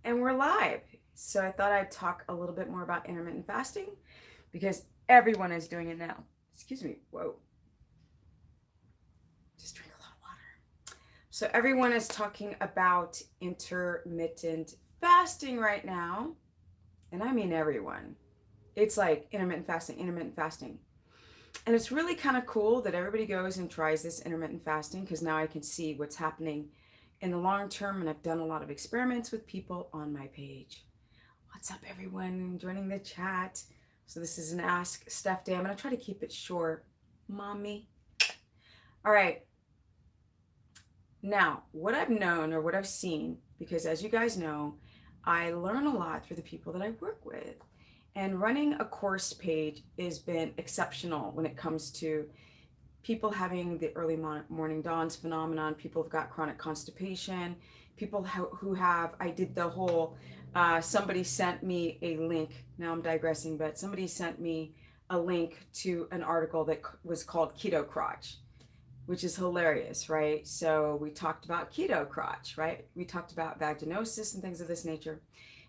And we're live. So I thought I'd talk a little bit more about intermittent fasting because everyone is doing it now. Excuse me. Whoa. Just drink a lot of water. So everyone is talking about intermittent fasting right now. And I mean everyone. It's like intermittent fasting, intermittent fasting. And it's really kind of cool that everybody goes and tries this intermittent fasting because now I can see what's happening in the long term. And I've done a lot of experiments with people on my page. What's up, everyone joining the chat? So this is an Ask Steph Day. I'm going to try to keep it short. Mommy. All right. Now, what I've known or what I've seen, because as you guys know, I learn a lot through the people that I work with. And running a course page has been exceptional when it comes to people having the early morning dawns phenomenon, people who've got chronic constipation, people who have, I did the whole, somebody sent me a link, now I'm digressing, but somebody sent me a link to an article that was called Keto Crotch, which is hilarious, right? So we talked about keto crotch, right? We talked about vaginosis and things of this nature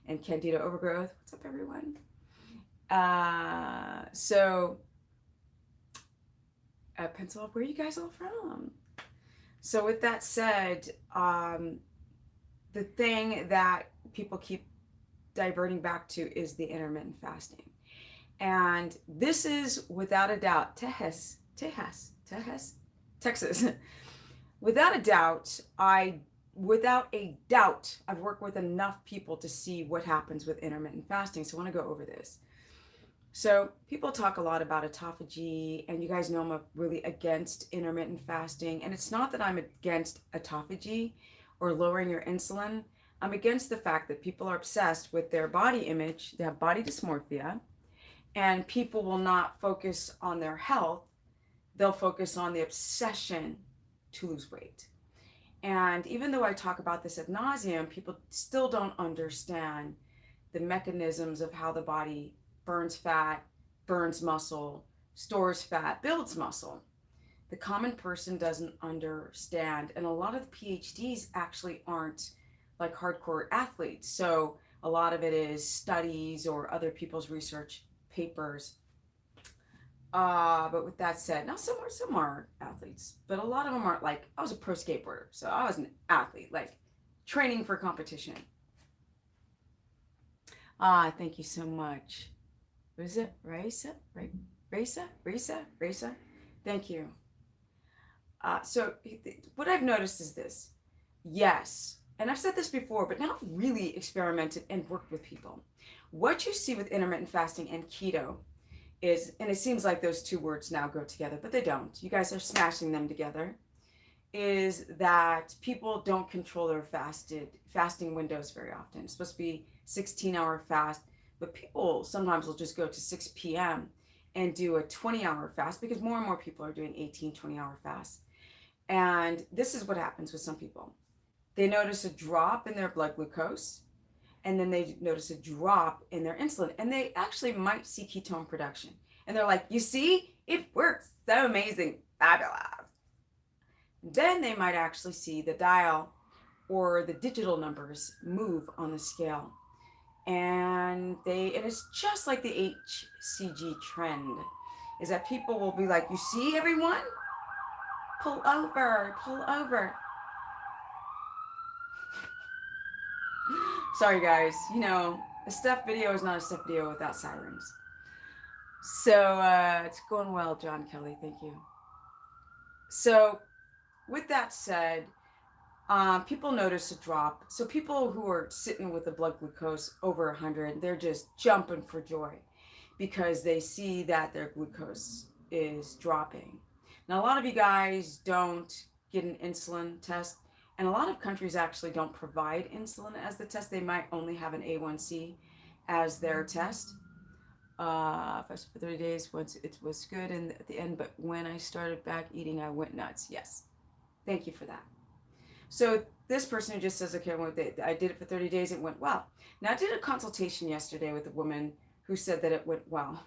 and candida overgrowth. What's up, everyone? Pennsylvania, where are you guys all from? So with that said, the thing that people keep diverting back to is the intermittent fasting. And this is without a doubt, Texas. Without a doubt, I've worked with enough people to see what happens with intermittent fasting. So I want to go over this. So people talk a lot about autophagy, and you guys know I'm really against intermittent fasting. And it's not that I'm against autophagy or lowering your insulin. I'm against the fact that people are obsessed with their body image. They have body dysmorphia, and people will not focus on their health. They'll focus on the obsession to lose weight. And even though I talk about this ad nauseum, people still don't understand the mechanisms of how the body burns fat, burns muscle, stores fat, builds muscle. The common person doesn't understand. And a lot of the PhDs actually aren't like hardcore athletes. So a lot of it is studies or other people's research papers. But with that said, now some are athletes, but a lot of them aren't. Like, I was a pro skateboarder, so I was an athlete, like training for competition. Thank you so much. What is it? Raisa? Thank you. So what I've noticed is this. Yes, and I've said this before, but now I've really experimented and worked with people. What you see with intermittent fasting and keto is, and it seems like those two words now go together, but they don't. You guys are smashing them together. Is that people don't control their fasting windows very often. It's supposed to be 16-hour fast. But people sometimes will just go to 6 p.m. and do a 20-hour fast because more and more people are doing 18, 20-hour fasts. And this is what happens with some people. They notice a drop in their blood glucose, and then they notice a drop in their insulin, and they actually might see ketone production. And they're like, you see, it works. So amazing. Fabulous. Then they might actually see the dial or the digital numbers move on the scale. And it's just like the HCG trend, is that people will be like, you see, everyone? Pull over. Sorry, guys. You know, a Steph video is not a Steph video without sirens. So it's going well, John Kelly. Thank you. So with that said, people notice a drop. So people who are sitting with a blood glucose over 100, they're just jumping for joy because they see that their glucose is dropping. Now, a lot of you guys don't get an insulin test, and a lot of countries actually don't provide insulin as the test. They might only have an A1C as their test. Fasted for 30 days once it was good and at the end, but when I started back eating, I went nuts. Yes. Thank you for that. So this person who just says, okay, I did it for 30 days, it went well. Now, I did a consultation yesterday with a woman who said that it went well,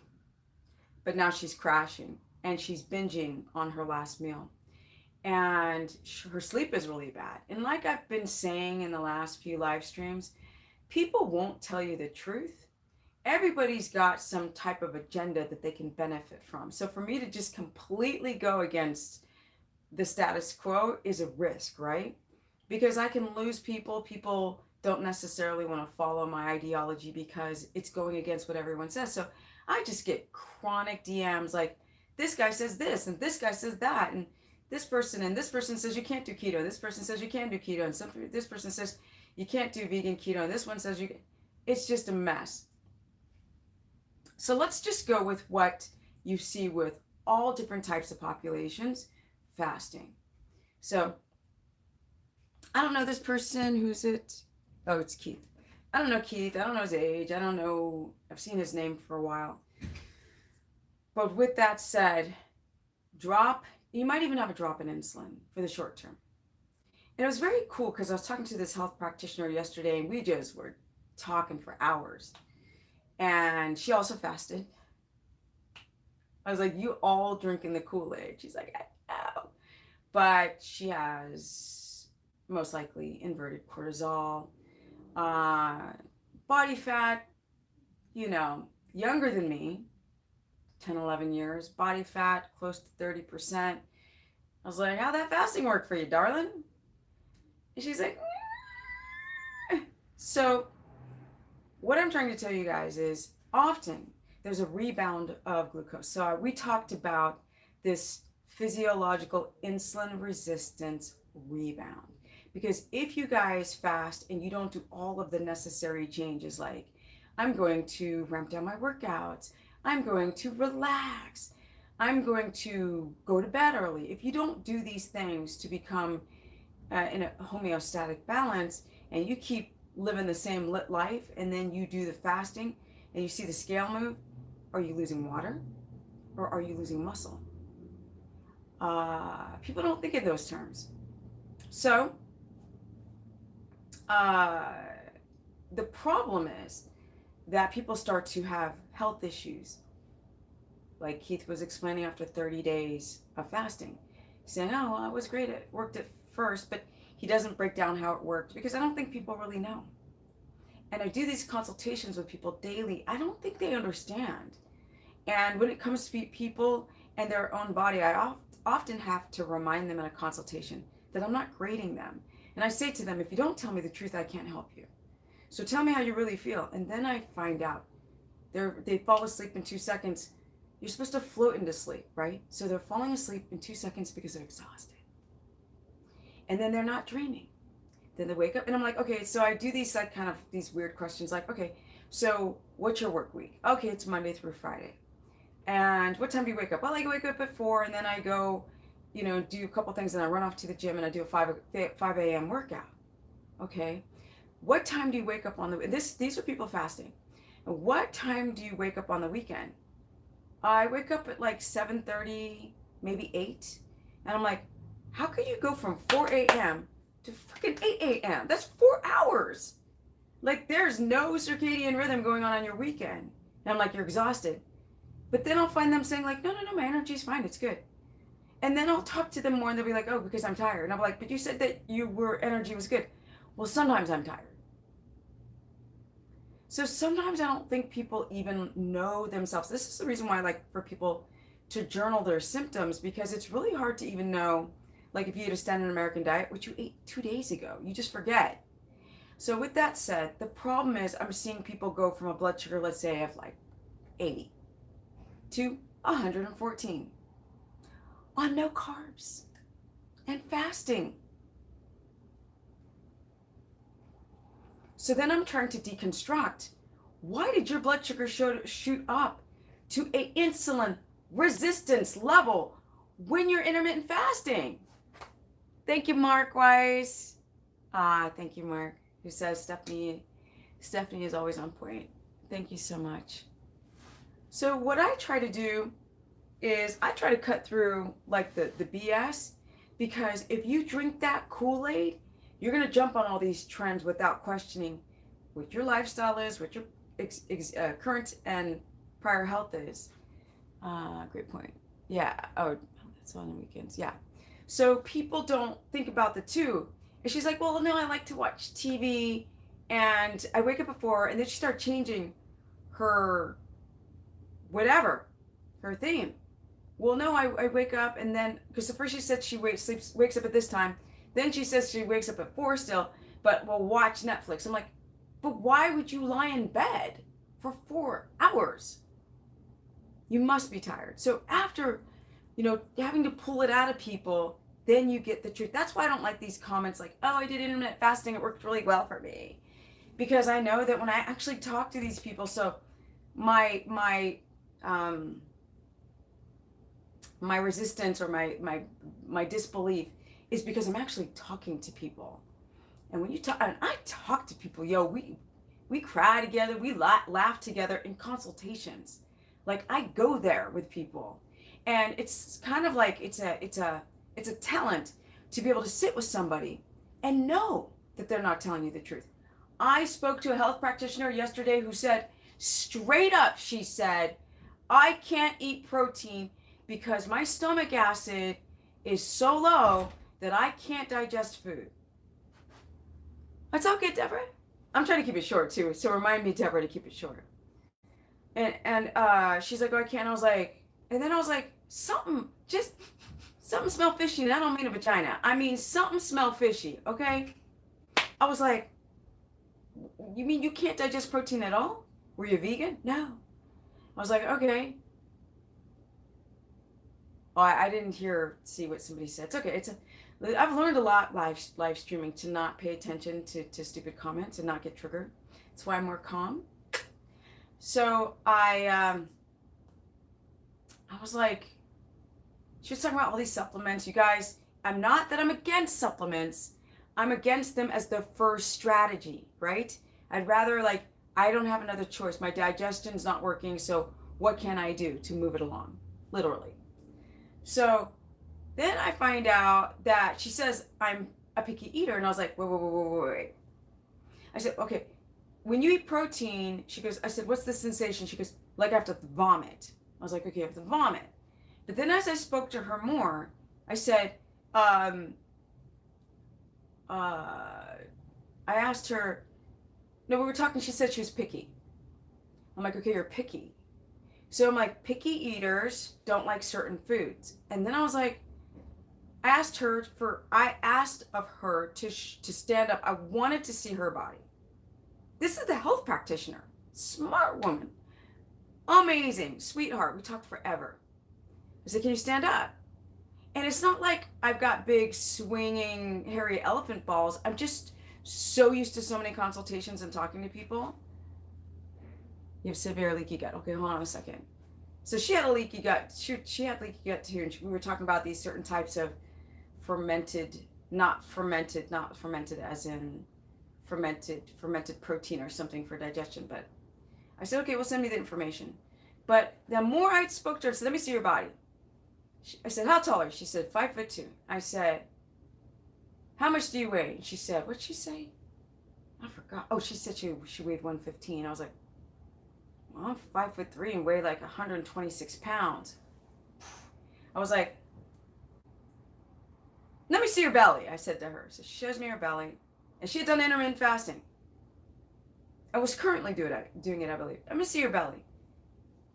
but now she's crashing and she's binging on her last meal. And her sleep is really bad. And like I've been saying in the last few live streams, people won't tell you the truth. Everybody's got some type of agenda that they can benefit from. So for me to just completely go against the status quo is a risk, right? Because I can lose people. People don't necessarily want to follow my ideology because it's going against what everyone says. So I just get chronic DMs like, this guy says this and this guy says that, and this person says you can't do keto, this person says you can do keto, and this person says you can't do vegan keto, and this one says you can. It's just a mess. So let's just go with what you see with all different types of populations, fasting. So I don't know this person. Who's it? Oh, it's Keith. I don't know Keith. I don't know his age. I don't know. I've seen his name for a while. But with that said, you might even have a drop in insulin for the short term. And it was very cool because I was talking to this health practitioner yesterday and we just were talking for hours. And she also fasted. I was like, you all drinking the Kool-Aid? She's like, I know. But she has most likely inverted cortisol, body fat, younger than me, 10, 11 years, body fat close to 30%. I was like, how'd that fasting work for you, darling? And she's like, nah. So what I'm trying to tell you guys is often there's a rebound of glucose. So we talked about this physiological insulin resistance rebound. Because if you guys fast and you don't do all of the necessary changes, like I'm going to ramp down my workouts, I'm going to relax, I'm going to go to bed early. If you don't do these things to become in a homeostatic balance and you keep living the same lit life and then you do the fasting and you see the scale move, are you losing water or are you losing muscle? People don't think in those terms. So the problem is that people start to have health issues. Like Keith was explaining after 30 days of fasting, saying, oh, well, it was great. It worked at first, but he doesn't break down how it worked because I don't think people really know. And I do these consultations with people daily. I don't think they understand. And when it comes to people and their own body, I often have to remind them in a consultation that I'm not grading them. And I say to them, if you don't tell me the truth, I can't help you. So tell me how you really feel. And then I find out they fall asleep in 2 seconds. You're supposed to float into sleep, right? So they're falling asleep in 2 seconds because they're exhausted. And then they're not dreaming. Then they wake up and I'm like, okay, so I do these like kind of these weird questions like, okay, so what's your work week? Okay, it's Monday through Friday. And what time do you wake up? Well, I wake up at 4 and then I go, do a couple things and I run off to the gym and I do a 5 a.m. workout. Okay. What time do you wake up on these are people fasting. And what time do you wake up on the weekend? I wake up at like 7:30, maybe 8. And I'm like, how can you go from 4 a.m. to freaking 8 a.m.? That's 4 hours. Like there's no circadian rhythm going on your weekend. And I'm like, you're exhausted. But then I'll find them saying like, no, my energy's fine. It's good. And then I'll talk to them more and they'll be like, oh, because I'm tired. And I'm like, but you said that energy was good. Well, sometimes I'm tired. So sometimes I don't think people even know themselves. This is the reason why I like for people to journal their symptoms, because it's really hard to even know, like if you ate a standard American diet, which you ate 2 days ago, you just forget. So with that said, the problem is I'm seeing people go from a blood sugar, let's say of like 80 to 114 on no carbs and fasting. So then I'm trying to deconstruct, why did your blood sugar shoot up to an insulin resistance level when you're intermittent fasting? Thank you, Mark Weiss. Thank you, Mark, who says Stephanie is always on point. Thank you so much. So what I try to do is I try to cut through like the BS, because if you drink that Kool-Aid, you're going to jump on all these trends without questioning what your lifestyle is, what your current and prior health is. Great point. Yeah. Oh, that's on the weekends. Yeah. So people don't think about the two. And she's like, well, no, I like to watch TV And I wake up at 4, and then she started changing her whatever, her theme. Well, no, I wake up, and then, because at first she said she wakes up at this time. Then she says she wakes up at 4 still, but will watch Netflix. I'm like, but why would you lie in bed for 4 hours? You must be tired. So after, having to pull it out of people, then you get the truth. That's why I don't like these comments like, oh, I did intermittent fasting. It worked really well for me. Because I know that when I actually talk to these people, so my resistance or my disbelief is because I'm actually talking to people. And when you talk, and I talk to people, we cry together, we laugh together in consultations. Like, I go there with people, and it's kind of like it's a talent to be able to sit with somebody and know that they're not telling you the truth. I spoke to a health practitioner yesterday who said, straight up, she said, I can't eat protein because my stomach acid is so low that I can't digest food. That's okay, Deborah. I'm trying to keep it short too, so remind me, Deborah, to keep it short. And she's like, oh, I can't. I was like, something smell fishy, and I don't mean a vagina. I mean something smell fishy, okay? I was like, you mean you can't digest protein at all? Were you vegan? No. I was like, okay. Oh, I didn't see what somebody said. It's okay. I've learned a lot live streaming to not pay attention to stupid comments and not get triggered. That's why I'm more calm. So I was like, she was talking about all these supplements. You guys, I'm not that I'm against supplements. I'm against them as the first strategy, right? I'd rather, I don't have another choice. My digestion's not working, so what can I do to move it along? Literally. So then I find out that she says I'm a picky eater, and I was like, wait. I said, okay, when you eat protein, I said, what's the sensation? She goes, like I have to vomit. I was like, okay, I have to vomit. But then as I spoke to her more, I said, I asked her, no, we were talking, she said she was picky. I'm like, okay, you're picky. So I'm like, picky eaters don't like certain foods. And then I was like, I asked of her to stand up. I wanted to see her body. This is the health practitioner, smart woman, amazing, sweetheart. We talked forever. I said, can you stand up? And it's not like I've got big swinging hairy elephant balls. I'm just so used to so many consultations and talking to people. You have severe leaky gut. Okay, hold on a second. So she had a leaky gut. She had leaky gut too, and we were talking about these certain types of not fermented as in fermented protein or something for digestion. But I said, okay, well, send me the information. But the more I spoke to her, I said, let me see your body. I said, how tall are you? She said, 5'2". I said, how much do you weigh? And she said, what'd she say? I forgot. Oh, she said she weighed 115. I was like, well, I'm 5'3" and weigh like 126 pounds. I was like, let me see your belly, I said to her. So she shows me her belly. And she had done intermittent fasting. I was currently doing it, I believe. I'm going to see your belly.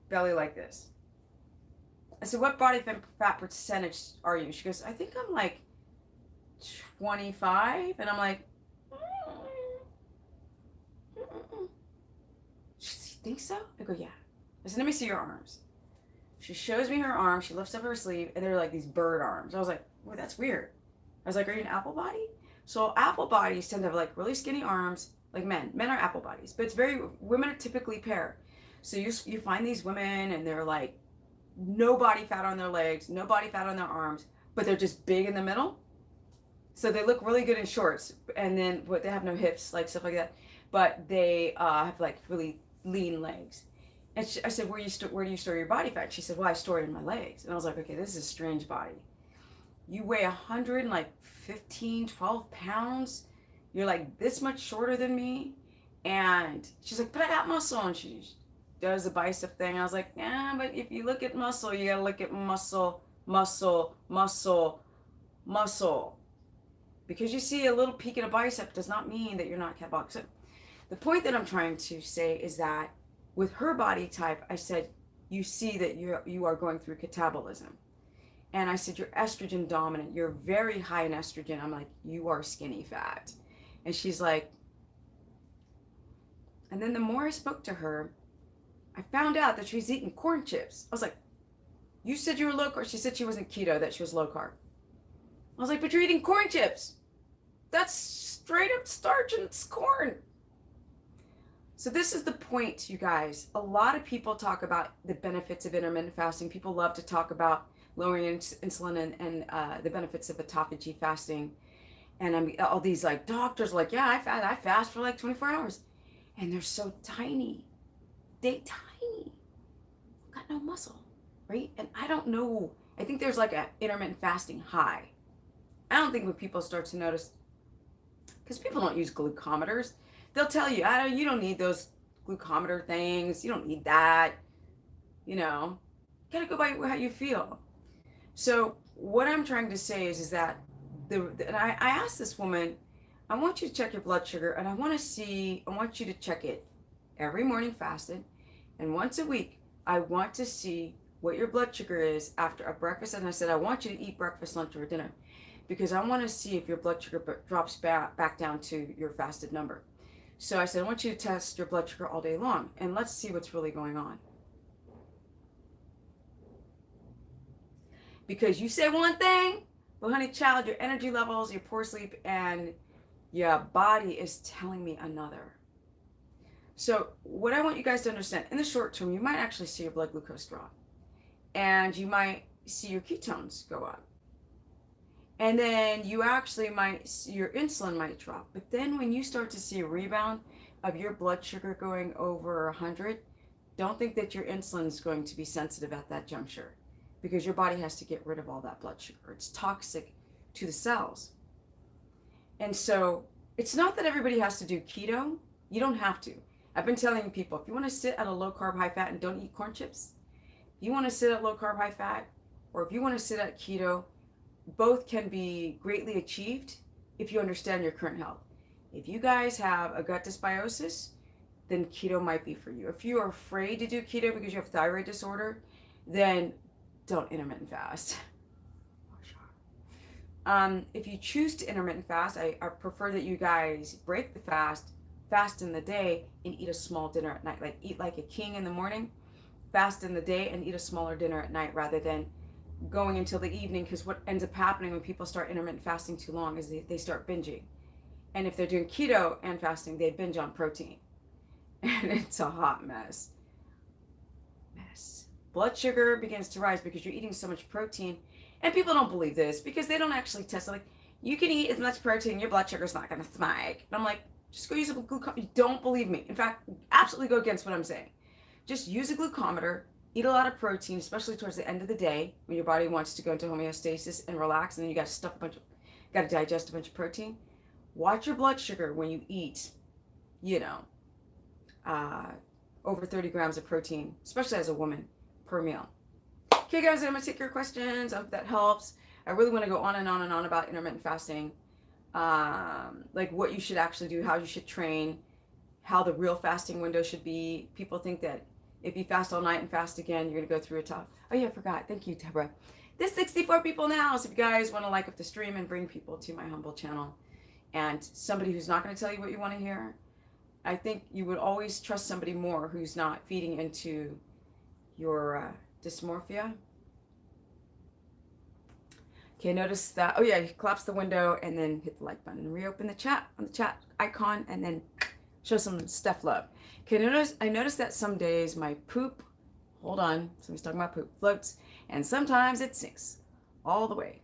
Belly like this. I said, what body fat percentage are you? She goes, I think I'm like 25. And I'm like, she thinks so? I go, yeah. I said, let me see your arms. She shows me her arms. She lifts up her sleeve, and they're like these bird arms. I was like, oh, that's weird. I was like, are you an apple body? So apple bodies tend to have like really skinny arms, like men. Men are apple bodies, but women are typically pear. So you find these women, and they're like, no body fat on their legs, no body fat on their arms, but they're just big in the middle. So they look really good in shorts, and then they have no hips, like stuff like that, but they have like really lean legs. And I said, where do you store your body fat? She said, well, I store it in my legs. And I was like, okay, this is a strange body. You weigh 12 pounds. You're like this much shorter than me. And she's like, but I got muscle. And she does the bicep thing. I was like, yeah, but if you look at muscle, you gotta look at muscle. Because you see a little peak in a bicep does not mean that you're not catabolic. The point that I'm trying to say is that with her body type, I said, you see that you are going through catabolism. And I said, you're estrogen dominant. You're very high in estrogen. I'm like, you are skinny fat. And she's like, and then the more I spoke to her, I found out that she was eating corn chips. I was like, you said you were low carb. She said she wasn't keto, that she was low carb. I was like, but you're eating corn chips. That's straight up starch and it's corn. So this is the point, you guys. A lot of people talk about the benefits of intermittent fasting. People love to talk about lowering insulin and the benefits of autophagy fasting. And all these like doctors are like, yeah, I fast for like 24 hours. And they're so tiny. They tiny. Got no muscle, right? And I don't know. I think there's like an intermittent fasting high. I don't think when people start to notice, because people don't use glucometers. They'll tell you, you don't need those glucometer things. You don't need that. You know, you gotta go by how you feel. So what I'm trying to say is that and I asked this woman, I want you to check your blood sugar, and I want you to check it every morning fasted, and once a week, I want to see what your blood sugar is after a breakfast. And I said, I want you to eat breakfast, lunch, or dinner, because I want to see if your blood sugar drops back down to your fasted number. So I said, I want you to test your blood sugar all day long, and let's see what's really going on. Because you say one thing, well, honey child, your energy levels, your poor sleep, and your body is telling me another. So what I want you guys to understand, in the short term, you might actually see your blood glucose drop, and you might see your ketones go up. And then you actually might see your insulin might drop. But then when you start to see a rebound of your blood sugar going over 100, don't think that your insulin is going to be sensitive at that juncture, because your body has to get rid of all that blood sugar. It's toxic to the cells. And so it's not that everybody has to do keto. You don't have to. I've been telling people, if you want to sit at a low carb, high fat and don't eat corn chips, if you want to sit at low carb, high fat, or if you want to sit at keto, both can be greatly achieved if you understand your current health. If you guys have a gut dysbiosis, then keto might be for you. If you are afraid to do keto because you have thyroid disorder, then don't intermittent fast. If you choose to intermittent fast, I prefer that you guys break the fast in the day, and eat a small dinner at night. Like eat like a king in the morning, fast in the day, and eat a smaller dinner at night, rather than going until the evening. Because what ends up happening when people start intermittent fasting too long is they start binging. And if they're doing keto and fasting, they binge on protein. And it's a hot mess. Blood sugar begins to rise because you're eating so much protein. And people don't believe this because they don't actually test it. Like, you can eat as much protein, your blood sugar's not going to spike. And I'm like, just go use a glucometer. You don't believe me. In fact, absolutely go against what I'm saying. Just use a glucometer, eat a lot of protein, especially towards the end of the day when your body wants to go into homeostasis and relax, and then you got to digest a bunch of protein. Watch your blood sugar when you eat, over 30 grams of protein, especially as a woman, per meal. Okay, guys, I'm going to take your questions. I hope that helps. I really want to go on and on and on about intermittent fasting, like what you should actually do, how you should train, how the real fasting window should be. People think that if you fast all night and fast again, you're going to go through a tough. Oh, yeah, I forgot. Thank you, Deborah. There's 64 people now, so if you guys want to like up the stream and bring people to my humble channel, and somebody who's not going to tell you what you want to hear, I think you would always trust somebody more who's not feeding into your dysmorphia. Okay, notice that. Oh yeah, collapse the window and then hit the like button. Reopen the chat on the chat icon and then show some Steph love. Okay, I noticed that some days my poop, hold on, somebody's talking about poop, floats, and sometimes it sinks all the way.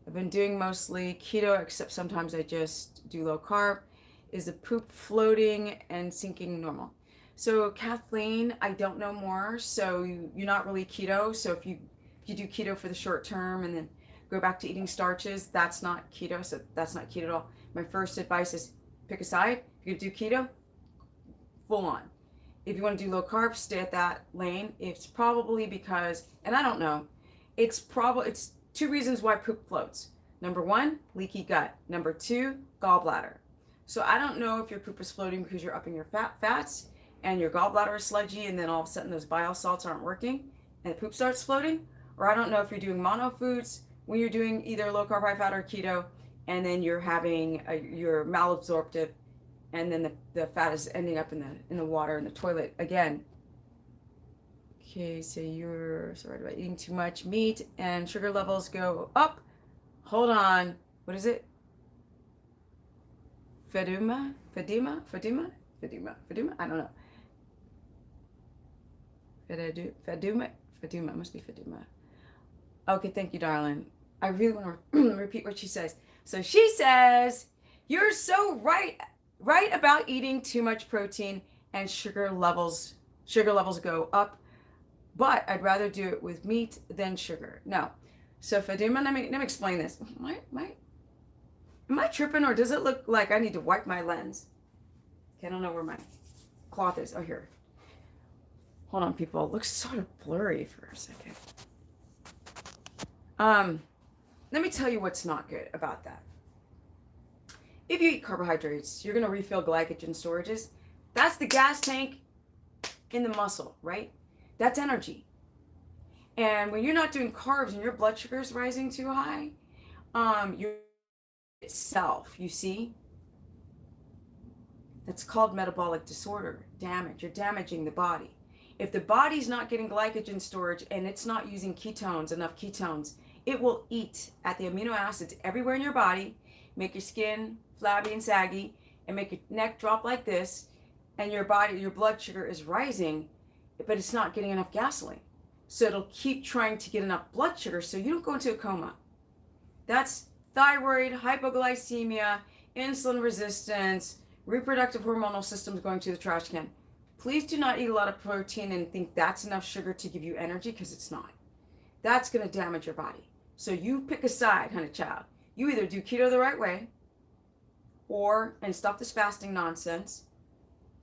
I've been doing mostly keto, except sometimes I just do low carb. Is the poop floating and sinking normal? So Kathleen, I don't know more. So you're not really keto. So if you do keto for the short term and then go back to eating starches, that's not keto. So that's not keto at all. My first advice is pick a side. If you do keto, full on. If you want to do low carb, stay at that lane. It's probably because, and I don't know, it's two reasons why poop floats. Number one, leaky gut. Number two, gallbladder. So I don't know if your poop is floating because you're upping your fats and your gallbladder is sludgy, and then all of a sudden those bile salts aren't working and the poop starts floating. Or I don't know if you're doing mono foods when you're doing either low carb, high fat, or keto, and then you're having your malabsorptive, and then the fat is ending up in the water in the toilet again. Okay, so you're sorry about eating too much meat and sugar levels go up. Hold on. What is it? Feduma? I don't know. Feduma? It must be Feduma. Okay, thank you, darling. I really want to repeat what she says. So she says, you're so right about eating too much protein and sugar levels go up, but I'd rather do it with meat than sugar. No. So Feduma, let me explain this. Am I tripping, or does it look like I need to wipe my lens? Okay, I don't know where my cloth is. Oh, here. Hold on, people. It looks sort of blurry for a second. Let me tell you what's not good about that. If you eat carbohydrates, you're going to refill glycogen storages. That's the gas tank in the muscle, right? That's energy. And when you're not doing carbs and your blood sugar is rising too high, you're itself, you see, that's called metabolic disorder, damage. You're damaging the body. If the body's not getting glycogen storage and it's not using enough ketones, it will eat at the amino acids everywhere in your body, make your skin flabby and saggy, and make your neck drop like this, and your blood sugar is rising, but it's not getting enough gasoline. So it'll keep trying to get enough blood sugar so you don't go into a coma. That's thyroid, hypoglycemia, insulin resistance, reproductive hormonal systems going to the trash can. Please do not eat a lot of protein and think that's enough sugar to give you energy, because it's not. That's going to damage your body. So you pick a side, honey child. You either do keto the right way, and stop this fasting nonsense,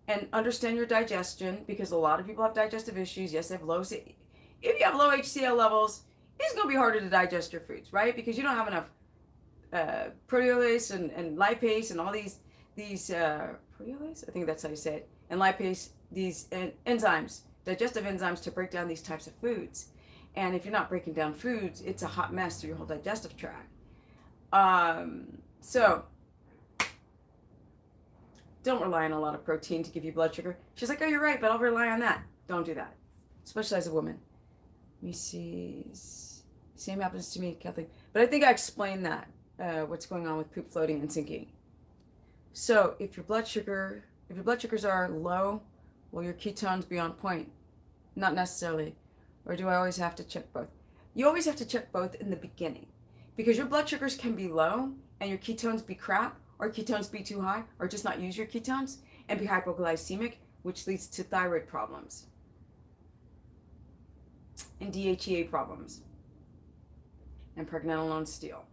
and understand your digestion, because a lot of people have digestive issues. Yes, they have if you have low HCl levels, it's going to be harder to digest your foods, right? Because you don't have enough proteolase and lipase and all these proteolase, I think that's how you say it, and lipase, these enzymes, digestive enzymes, to break down these types of foods. And if you're not breaking down foods, it's a hot mess through your whole digestive tract. So don't rely on a lot of protein to give you blood sugar. She's like, oh, you're right, but I'll rely on that. Don't do that, especially as a woman. Let me see. Same happens to me, Kathleen. But I think I explained that, what's going on with poop floating and sinking. So if your blood sugars are low, will your ketones be on point? Not necessarily. Or do I always have to check both? You always have to check both in the beginning, because your blood sugars can be low and your ketones be crap, or ketones be too high, or just not use your ketones and be hypoglycemic, which leads to thyroid problems and DHEA problems and pregnenolone steal.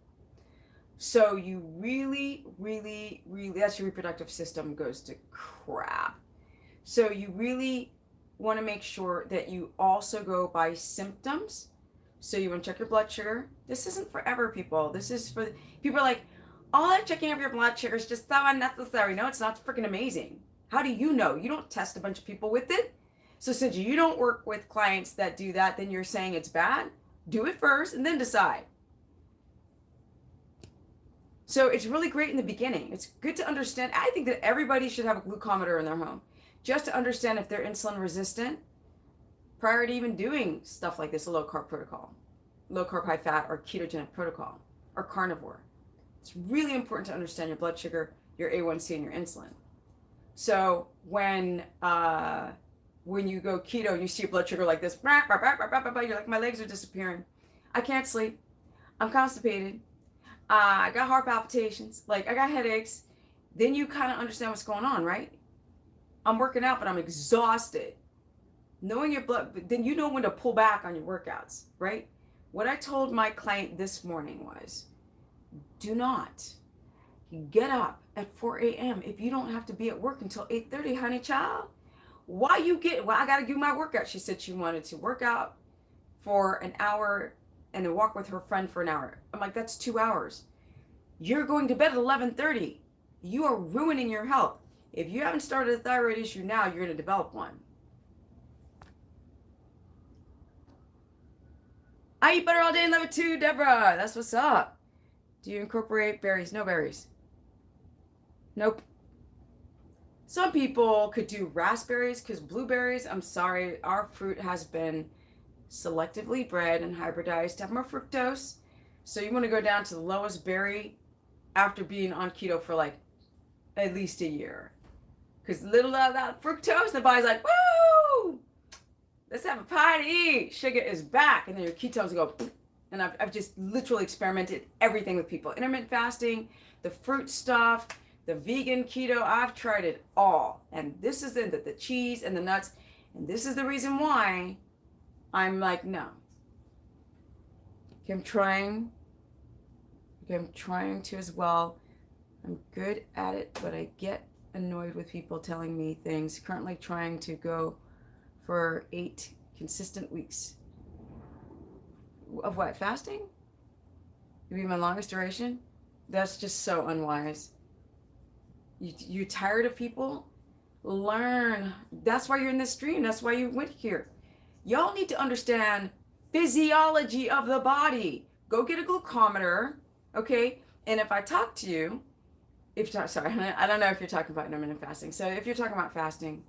So you really, that's your reproductive system goes to crap. So you really want to make sure that you also go by symptoms. So you want to check your blood sugar. This isn't for ever, people. This is for people are like, all that checking of your blood sugar is just so unnecessary. No, it's not freaking amazing. How do you know? You don't test a bunch of people with it. So since you don't work with clients that do that, then you're saying it's bad. Do it first and then decide. So it's really great in the beginning. It's good to understand. I think that everybody should have a glucometer in their home, just to understand if they're insulin resistant prior to even doing stuff like this, a low carb protocol, low carb, high fat, or ketogenic protocol, or carnivore. It's really important to understand your blood sugar, your A1C, and your insulin. So when you go keto and you see your blood sugar like this, you're like, my legs are disappearing. I can't sleep. I'm constipated. I got heart palpitations. Like, I got headaches. Then you kind of understand what's going on, right? I'm working out, but I'm exhausted. Knowing your blood, then you know when to pull back on your workouts, right? What I told my client this morning was, do not get up at 4 a.m. if you don't have to be at work until 8:30, honey child. Well, I got to do my workout. She said she wanted to work out for an hour and then walk with her friend for an hour. I'm like, that's 2 hours. You're going to bed at 11:30. you are ruining your health. If you haven't started a thyroid issue now, you're going to develop one. I eat butter all day and love it too, Deborah. That's what's up. Do you incorporate berries? No berries. Nope. Some people could do raspberries because blueberries, I'm sorry, our fruit has been selectively bred and hybridized to have more fructose. So you want to go down to the lowest berry after being on keto for like at least a year. Because little of that fructose, the body's like, woo! Let's have a pie to eat. Sugar is back. And then your ketones go, and I've just literally experimented everything with people. Intermittent fasting, the fruit stuff, the vegan keto, I've tried it all. And this is the cheese and the nuts. And this is the reason why I'm like, no. Okay, I'm trying to as well. I'm good at it, but I get annoyed with people telling me things. Currently trying to go for 8 consistent weeks. Of what? Fasting? You mean my longest duration? That's just so unwise. You tired of people? Learn. That's why you're in this stream. That's why you went here. Y'all need to understand physiology of the body. Go get a glucometer, okay? And if I talk to you, sorry, I don't know if you're talking about intermittent fasting. So if you're talking about fasting,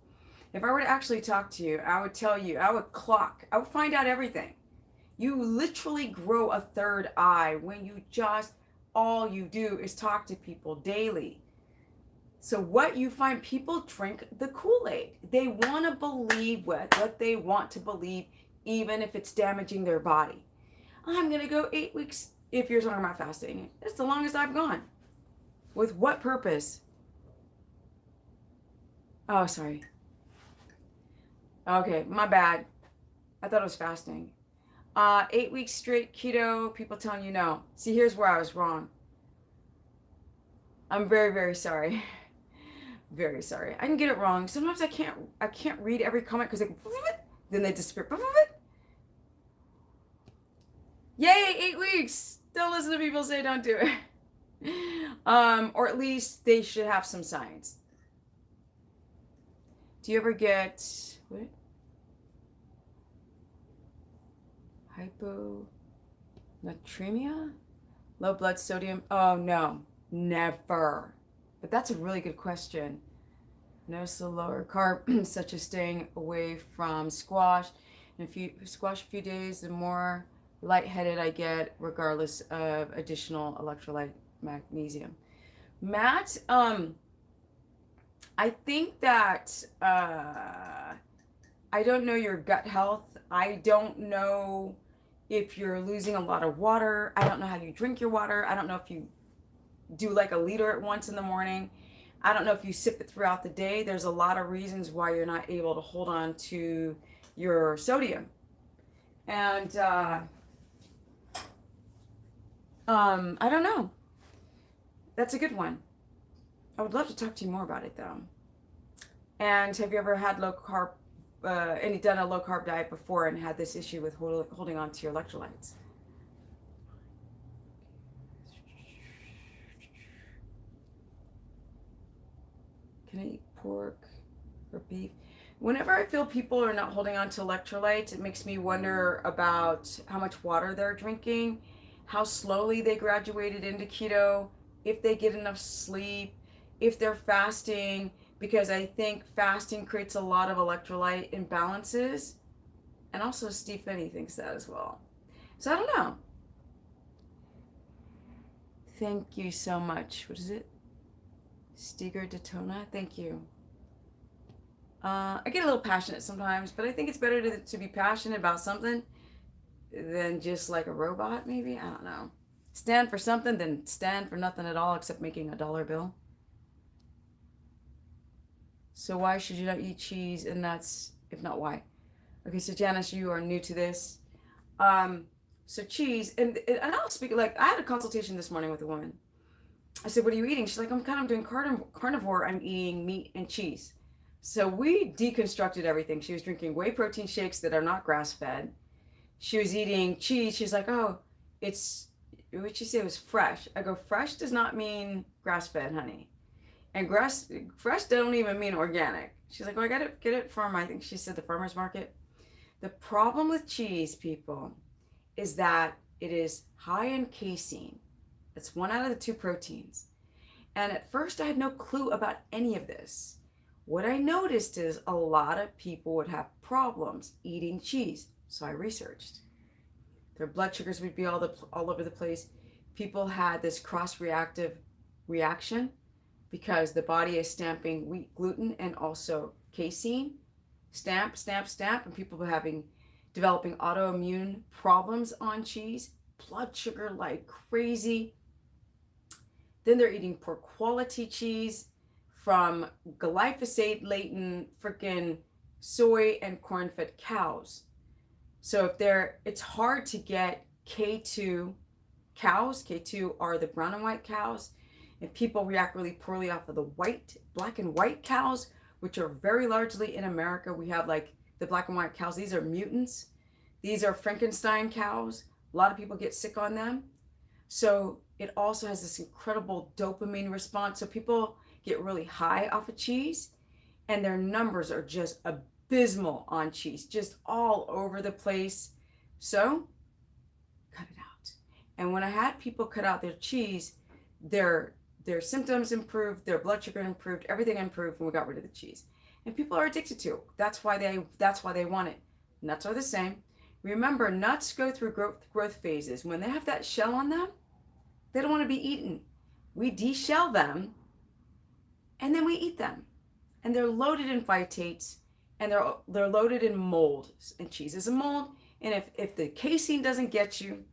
if I were to actually talk to you, I would tell you, I would find out everything. You literally grow a third eye when you all you do is talk to people daily. So what you find, people drink the Kool-Aid. They want to believe what they want to believe, even if it's damaging their body. I'm going to go 8 weeks if you're talking about fasting. It's the longest I've gone. With what purpose? Oh, sorry. Okay, my bad. I thought it was fasting. 8 weeks straight keto, people telling you no. See, here's where I was wrong. I'm very, very sorry. Very sorry. I can get it wrong. Sometimes I can't read every comment because then they disappear. Yay, 8 weeks. Don't listen to people say don't do it. Or at least they should have some science. Do you ever get what? Hyponatremia? Low blood sodium? Oh no, never. But that's a really good question. Notice the lower carb, such as staying away from squash. And if you squash a few days, the more lightheaded I get, regardless of additional electrolyte magnesium. Matt, I think that I don't know your gut health. I don't know if you're losing a lot of water. I don't know how you drink your water. I don't know if you do like a liter at once in the morning. I don't know if you sip it throughout the day. There's a lot of reasons why you're not able to hold on to your sodium. And I don't know. That's a good one. I would love to talk to you more about it though. And have you ever had done a low carb diet before and had this issue with holding on to your electrolytes? Can I eat pork or beef? Whenever I feel people are not holding on to electrolytes, it makes me wonder about how much water they're drinking, how slowly they graduated into keto, if they get enough sleep, if they're fasting, because I think fasting creates a lot of electrolyte imbalances. And also Steve Finney thinks that as well. So I don't know. Thank you so much. What is it? Stiger Daytona, thank you. I get a little passionate sometimes, but I think it's better to be passionate about something than just like a robot, maybe. I don't know. Stand for something, then stand for nothing at all except making a dollar bill. So why should you not eat cheese and nuts? If not, why? Okay, so Janice, you are new to this. So cheese, and I'll speak, like, I had a consultation this morning with a woman. I said, what are you eating? She's like, I'm doing carnivore. I'm eating meat and cheese. So we deconstructed everything. She was drinking whey protein shakes that are not grass-fed. She was eating cheese. She's like, oh, what'd she say? It was fresh. I go, fresh does not mean grass-fed, honey. And fresh don't even mean organic. She's like, well, I got to get it from, I think she said, the farmer's market. The problem with cheese, people, is that it is high in casein. It's one out of the two proteins. And at first I had no clue about any of this. What I noticed is a lot of people would have problems eating cheese. So I researched. Their blood sugars would be all over the place. People had this cross-reactive reaction because the body is stamping wheat gluten and also casein. Stamp, stamp, stamp. And people were developing autoimmune problems on cheese. Blood sugar like crazy. Then they're eating poor quality cheese from glyphosate-laden freaking soy and corn-fed cows. So it's hard to get K2 cows. K2 are the brown and white cows. And people react really poorly off of the black and white cows, which are very largely in America. We have like the black and white cows. These are mutants. These are Frankenstein cows. A lot of people get sick on them. So it also has this incredible dopamine response. So people get really high off of cheese, and their numbers are just abysmal on cheese, just all over the place. So cut it out. And when I had people cut out their cheese, their symptoms improved, their blood sugar improved, everything improved when we got rid of the cheese. And people are addicted to it. That's why they want it. Nuts are the same. Remember, nuts go through growth phases. When they have that shell on them, they don't want to be eaten. We deshell them, and then we eat them. And they're loaded in phytates, and they're loaded in mold. And cheese is a mold. And if the casein doesn't get you,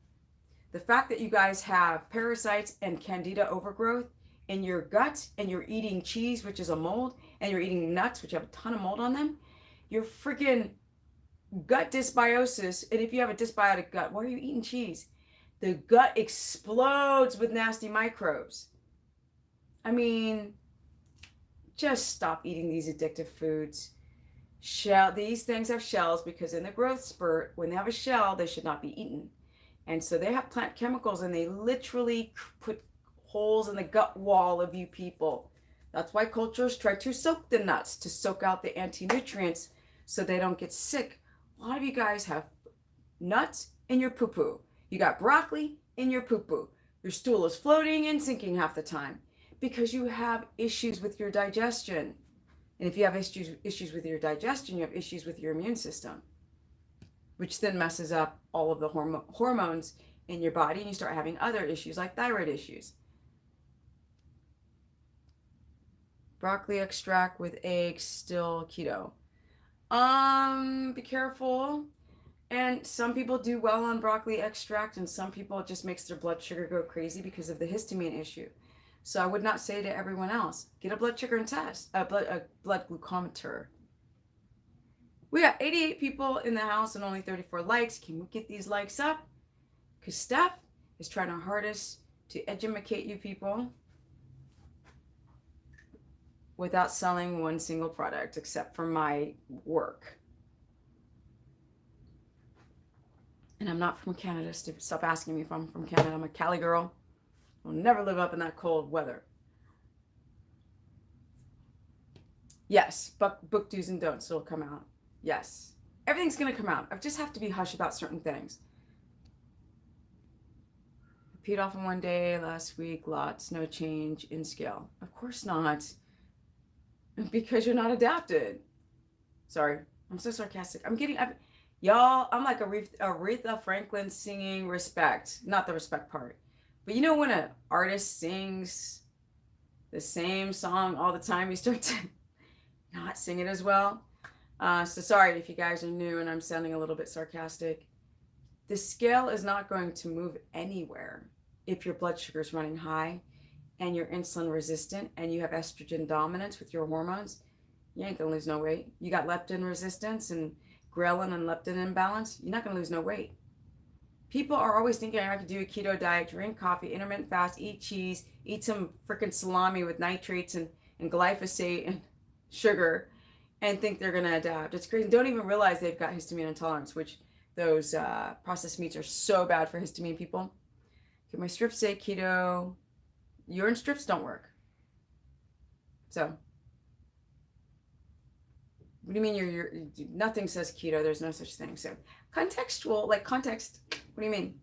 the fact that you guys have parasites and candida overgrowth in your gut, and you're eating cheese, which is a mold, and you're eating nuts, which have a ton of mold on them, you're freaking gut dysbiosis. And if you have a dysbiotic gut, why are you eating cheese? The gut explodes with nasty microbes. I mean, just stop eating these addictive foods. These things have shells because in the growth spurt, when they have a shell, they should not be eaten. And so they have plant chemicals, and they literally put holes in the gut wall of you people. That's why cultures try to soak the nuts to soak out the anti-nutrients so they don't get sick. A lot of you guys have nuts in your poo-poo. You got broccoli in your poo-poo. Your stool is floating and sinking half the time because you have issues with your digestion. And if you have issues with your digestion, you have issues with your immune system, which then messes up all of the hormones in your body, and you start having other issues like thyroid issues. Broccoli extract with eggs, still keto. Be careful. And some people do well on broccoli extract, and some people it just makes their blood sugar go crazy because of the histamine issue. So I would not say to everyone else, get a blood sugar and test, a blood glucometer. We got 88 people in the house and only 34 likes. Can we get these likes up? Because Steph is trying her hardest to educate you people without selling one single product except for my work. And I'm not from Canada. Stop asking me if I'm from Canada. I'm a Cali girl. I'll never live up in that cold weather. Yes, book do's and don'ts will come out. Yes, everything's going to come out. I just have to be hush about certain things. I peed off in one day last week. Lots, no change in scale. Of course not. Because you're not adapted. Sorry, I'm so sarcastic. Y'all, I'm like Aretha Franklin singing Respect. Not the respect part. But you know when an artist sings the same song all the time, you start to not sing it as well. So sorry if you guys are new and I'm sounding a little bit sarcastic. The scale is not going to move anywhere if your blood sugar is running high and you're insulin resistant and you have estrogen dominance with your hormones. You ain't gonna lose no weight. You got leptin resistance and ghrelin and leptin imbalance. You're not gonna lose no weight. People are always thinking I could do a keto diet, drink coffee, intermittent fast, eat cheese, eat some freaking salami with nitrates and glyphosate and sugar, and think they're going to adapt. It's crazy. Don't even realize they've got histamine intolerance, which those processed meats are so bad for histamine people. Okay, my strips say keto. Urine strips don't work. So what do you mean you're nothing says keto? There's no such thing. So contextual, like context. What do you mean?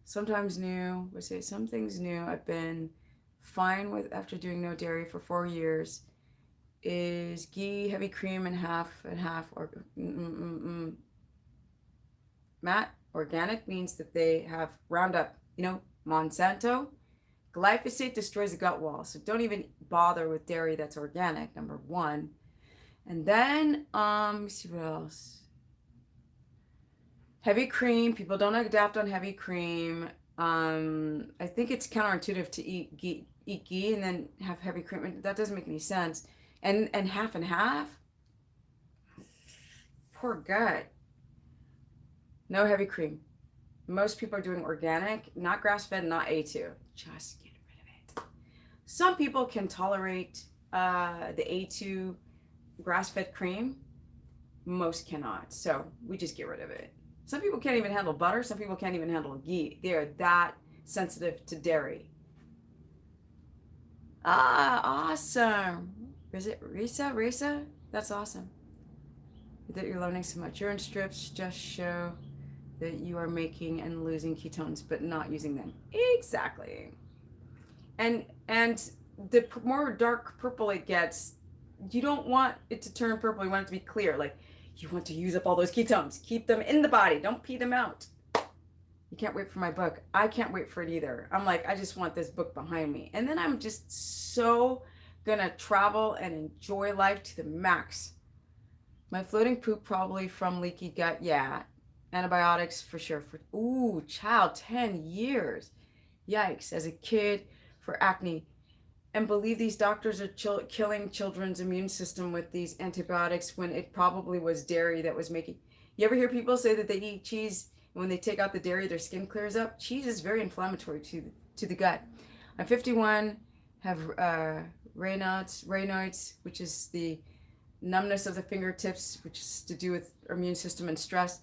Sometimes new. We say some things new. I've been fine with after doing no dairy for 4 years. Is ghee, heavy cream, and half or Matt, organic means that they have Roundup. Monsanto. Glyphosate destroys the gut wall, so don't even bother with dairy that's organic. Number one. And then, let me see what else. Heavy cream. People don't adapt on heavy cream. I think it's counterintuitive to eat ghee and then have heavy cream. That doesn't make any sense. And half and half. Poor gut. No heavy cream. Most people are doing organic, not grass-fed, not A2. Just get rid of it. Some people can tolerate the A2 grass-fed cream. Most cannot. So we just get rid of it. Some people can't even handle butter. Some people can't even handle ghee. They're that sensitive to dairy. Awesome. Is it Risa? That's awesome. That you're learning so much. Urine strips just show that you are making and losing ketones, but not using them. Exactly. And the more dark purple it gets, you don't want it to turn purple. You want it to be clear. Like, you want to use up all those ketones. Keep them in the body. Don't pee them out. You can't wait for my book. I can't wait for it either. I'm like, I just want this book behind me. And then I'm just so gonna travel and enjoy life to the max. My floating poop probably from leaky gut. Yeah. Antibiotics for sure. Child, 10 years. Yikes. As a kid for acne. And believe these doctors are killing children's immune system with these antibiotics when it probably was dairy that was making. You ever hear people say that they eat cheese and when they take out the dairy, their skin clears up? Cheese is very inflammatory to the gut. I'm 51, have Raynaud's, which is the numbness of the fingertips, which is to do with immune system and stress.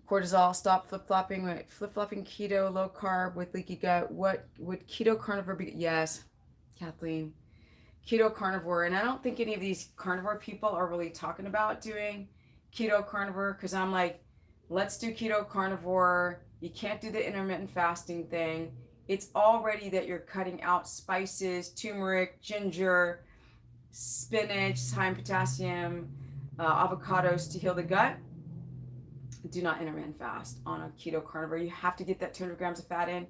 Cortisol, stop flip-flopping keto, low carb with leaky gut. What would keto carnivore be? Yes, Kathleen. Keto carnivore. And I don't think any of these carnivore people are really talking about doing keto carnivore, because I'm like, let's do keto carnivore. You can't do the intermittent fasting thing. It's already that you're cutting out spices, turmeric, ginger, spinach, high in potassium, avocados to heal the gut. Do not intermittent fast on a keto carnivore. You have to get that 200 grams of fat in.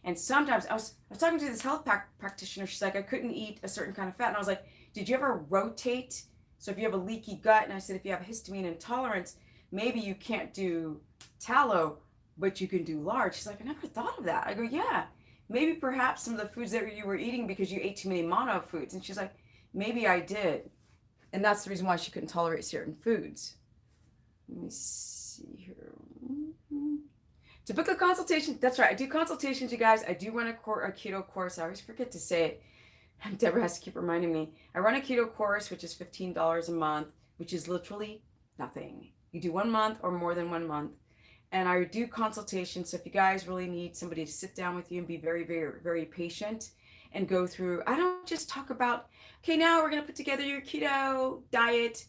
And sometimes I was talking to this health practitioner. She's like, I couldn't eat a certain kind of fat. And I was like, did you ever rotate? So if you have a leaky gut, and I said, if you have histamine intolerance, maybe you can't do tallow, but you can do lard. She's like, I never thought of that. I go, yeah, maybe perhaps some of the foods that you were eating because you ate too many mono foods. And she's like, maybe I did. And that's the reason why she couldn't tolerate certain foods. Let me see here. To book a consultation, that's right. I do consultations, you guys. I do run a keto course. I always forget to say it. And Deborah has to keep reminding me. I run a keto course, which is $15 a month, which is literally nothing. You do 1 month or more than 1 month. And I do consultations. So if you guys really need somebody to sit down with you and be very, very, very patient and go through, I don't just talk about, okay, now we're going to put together your keto diet.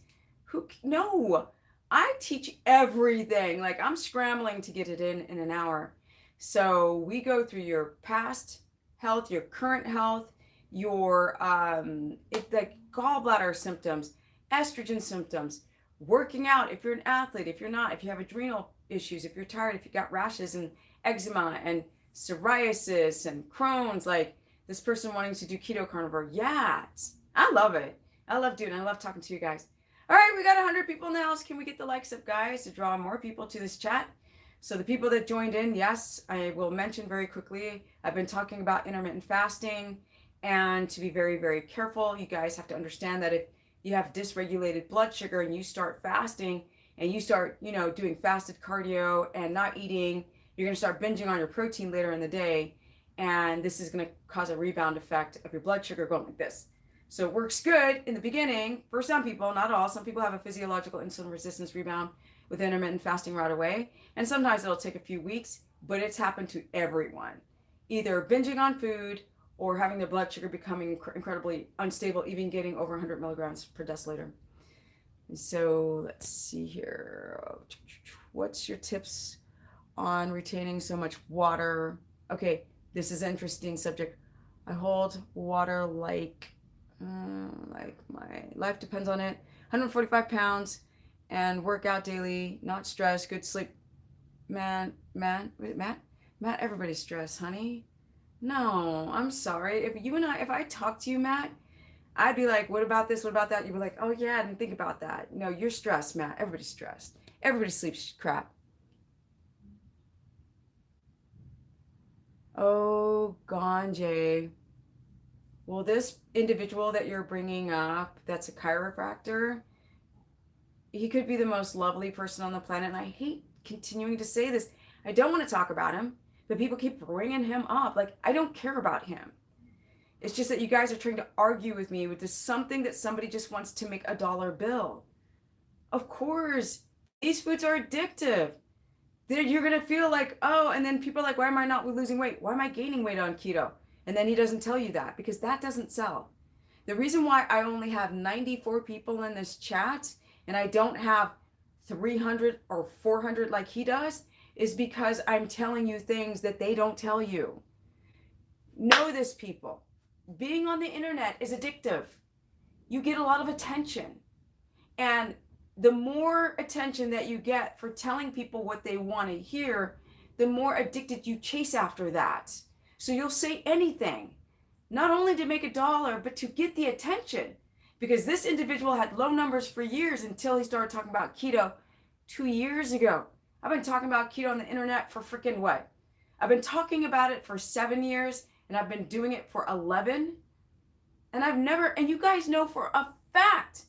No. I teach everything. Like, I'm scrambling to get it in an hour. So we go through your past health, your current health, your like gallbladder symptoms, estrogen symptoms, working out if you're an athlete, if you're not, if you have adrenal issues, if you're tired, if you got rashes and eczema and psoriasis and Crohn's, like this person wanting to do keto carnivore. Yeah, I love it. I love doing it. I love talking to you guys. All right, we got 100 people in the house. Can we get the likes up, guys, to draw more people to this chat? So the people that joined in, yes, I will mention very quickly, I've been talking about intermittent fasting and to be very, very careful. You guys have to understand that if you have dysregulated blood sugar and you start fasting and you start, doing fasted cardio and not eating, you're going to start binging on your protein later in the day. And this is going to cause a rebound effect of your blood sugar going like this. So it works good in the beginning for some people, not all. Some people have a physiological insulin resistance rebound with intermittent fasting right away. And sometimes it'll take a few weeks, but it's happened to everyone. Either binging on food or having their blood sugar becoming incredibly unstable, even getting over 100 milligrams per deciliter. So let's see here. What's your tips on retaining so much water? Okay, this is an interesting subject. I hold water like my life depends on it. 145 pounds and work out daily, not stressed, good sleep. Matt, everybody's stressed, honey. No, I'm sorry. If I talk to you, Matt, I'd be like, what about this? What about that? You'd be like, oh yeah, I didn't think about that. No, you're stressed, Matt. Everybody's stressed. Everybody sleeps crap. Oh, Ganjay. Well, this individual that you're bringing up, that's a chiropractor, he could be the most lovely person on the planet. And I hate continuing to say this. I don't want to talk about him, but people keep bringing him up. Like, I don't care about him. It's just that you guys are trying to argue with me with this something that somebody just wants to make a dollar bill. Of course, these foods are addictive. You're going to feel like, oh, and then people are like, why am I not losing weight? Why am I gaining weight on keto? And then he doesn't tell you that because that doesn't sell. The reason why I only have 94 people in this chat and I don't have 300 or 400 like he does is because I'm telling you things that they don't tell you. Know this, people. Being on the internet is addictive. You get a lot of attention. And the more attention that you get for telling people what they want to hear, the more addicted you chase after that. So you'll say anything, not only to make a dollar, but to get the attention. Because this individual had low numbers for years until he started talking about keto 2 years ago. I've been talking about keto on the internet for freaking what? I've been talking about it for 7 years. And I've been doing it for 11. And you guys know for a fact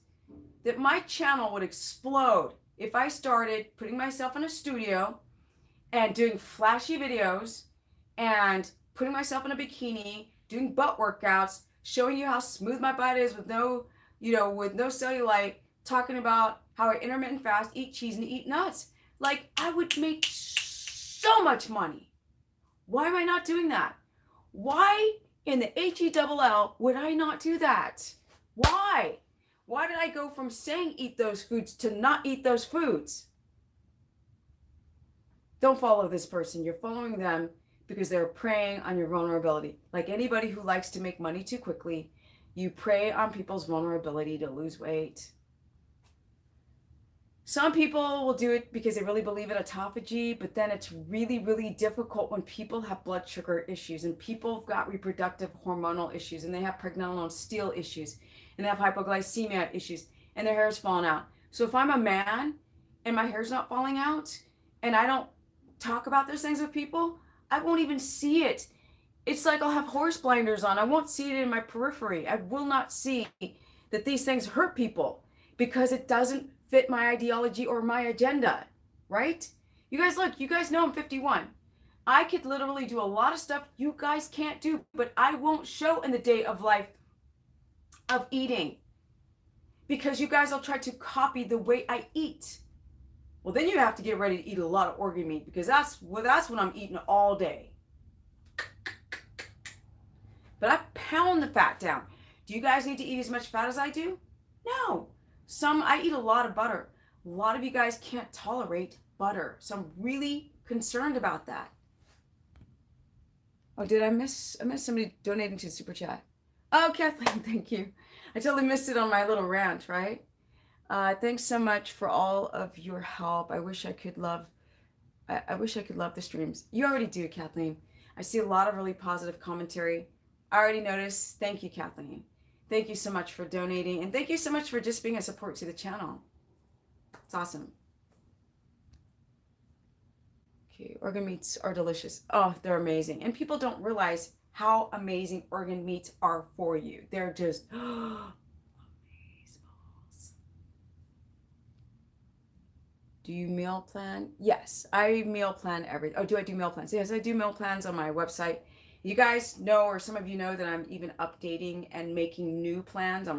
that my channel would explode if I started putting myself in a studio and doing flashy videos and putting myself in a bikini, doing butt workouts, showing you how smooth my butt is with no cellulite, talking about how I intermittent fast, eat cheese and eat nuts. Like, I would make so much money. Why am I not doing that? Why in the HELL would I not do that? Why? Why did I go from saying eat those foods to not eat those foods? Don't follow this person. You're following them because they're preying on your vulnerability. Like anybody who likes to make money too quickly, you prey on people's vulnerability to lose weight. Some people will do it because they really believe in autophagy, but then it's really, really difficult when people have blood sugar issues and people have got reproductive hormonal issues and they have pregnenolone steal issues and they have hypoglycemia issues and their hair's falling out. So if I'm a man and my hair's not falling out and I don't talk about those things with people, I won't even see it. It's like I'll have horse blinders on. I won't see it in my periphery. I will not see that these things hurt people because it doesn't fit my ideology or my agenda, right? You guys look, you guys know I'm 51. I could literally do a lot of stuff you guys can't do, but I won't show in the day of life of eating because you guys will try to copy the way I eat. Well, then you have to get ready to eat a lot of organ meat because that's what I'm eating all day. But I pound the fat down. Do you guys need to eat as much fat as I do? No. I eat a lot of butter. A lot of you guys can't tolerate butter. So I'm really concerned about that. Oh, did I miss somebody donating to the super chat? Oh, Kathleen, thank you. I totally missed it on my little rant, right? Thanks so much for all of your help. I wish I could love the streams. You already do, Kathleen. I see a lot of really positive commentary. I already noticed. Thank you, Kathleen. Thank you so much for donating. And thank you so much for just being a support to the channel. It's awesome. Okay, organ meats are delicious. Oh, they're amazing. And people don't realize how amazing organ meats are for you. They're just amazeballs. Do you meal plan? Yes, I meal plan everything. Oh, do I do meal plans? Yes, I do meal plans on my website. You guys know, or some of you know, that I'm even updating and making new plans. All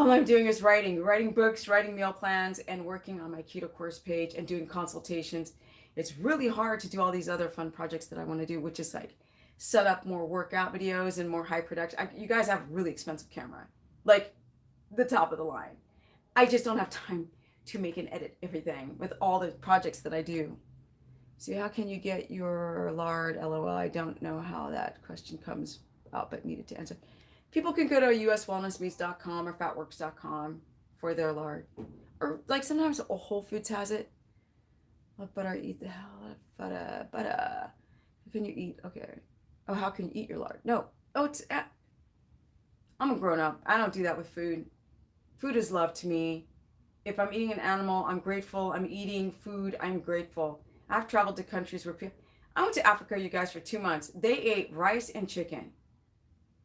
I'm doing is writing books, writing meal plans, and working on my keto course page and doing consultations. It's really hard to do all these other fun projects that I want to do, which is like set up more workout videos and more high production. You guys have a really expensive camera, like the top of the line. I just don't have time to make and edit everything with all the projects that I do. See, how can you get your lard? LOL. I don't know how that question comes out, but needed to answer. People can go to uswellnessmeats.com or fatworks.com for their lard. Or like sometimes Whole Foods has it. Let butter eat the hell out of butter. Butter. How can you eat? Okay. Oh, how can you eat your lard? No. Oh, I'm a grown up. I don't do that with food. Food is love to me. If I'm eating an animal, I'm grateful. I'm eating food, I'm grateful. I've traveled to countries where people... I went to Africa, you guys, for 2 months. They ate rice and chicken